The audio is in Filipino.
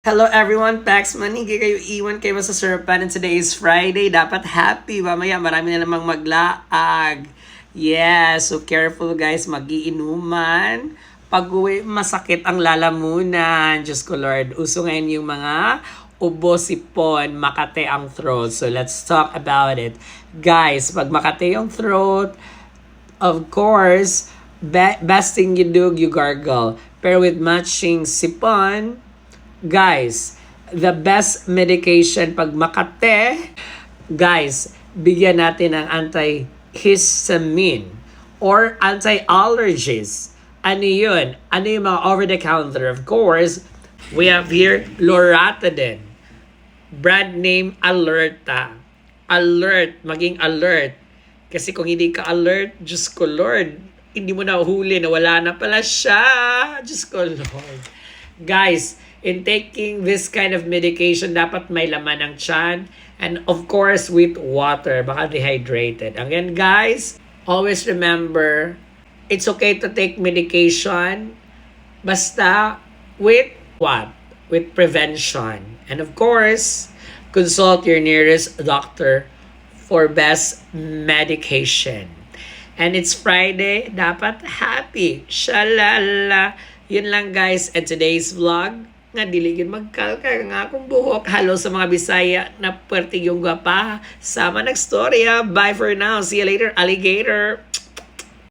Hello everyone, Pax Manigi kayo iwan kayo sa sarapan and today is Friday. Dapat happy, mamaya marami na namang maglaag. Yeah, so careful guys, magiinuman. Pag-uwi, masakit ang lalamunan. Diyos ko Lord, uso ngayon yung mga ubo, sipon, makate ang throat. So let's talk about it. Guys, pag makate yung throat, of course, best thing you do, you gargle. Pero with matching sipon, guys, the best medication pag makate, guys, bigyan natin ng antihistamine or anti-allergies. Ano yun? Ano yung mga over-the-counter? Of course, we have here Loratadine. Brand name Alerta. Alert, maging alert. Kasi kung hindi ka alert, Diyos ko Lord, hindi mo na huli na wala na pala siya. Diyos ko Lord. Guys, in taking this kind of medication, dapat may laman ng tiyan. And of course, with water. Baka dehydrated. Again, guys, always remember, it's okay to take medication. Basta with what? With prevention. And of course, consult your nearest doctor for best medication. And it's Friday, dapat happy. Shalala. Yun lang guys, and today's vlog, nga diligin magkalka nga akong buhok. Hello sa mga Bisaya na puwerte yung gwapa. Sama nagstorya. Bye for now. See you later, alligator.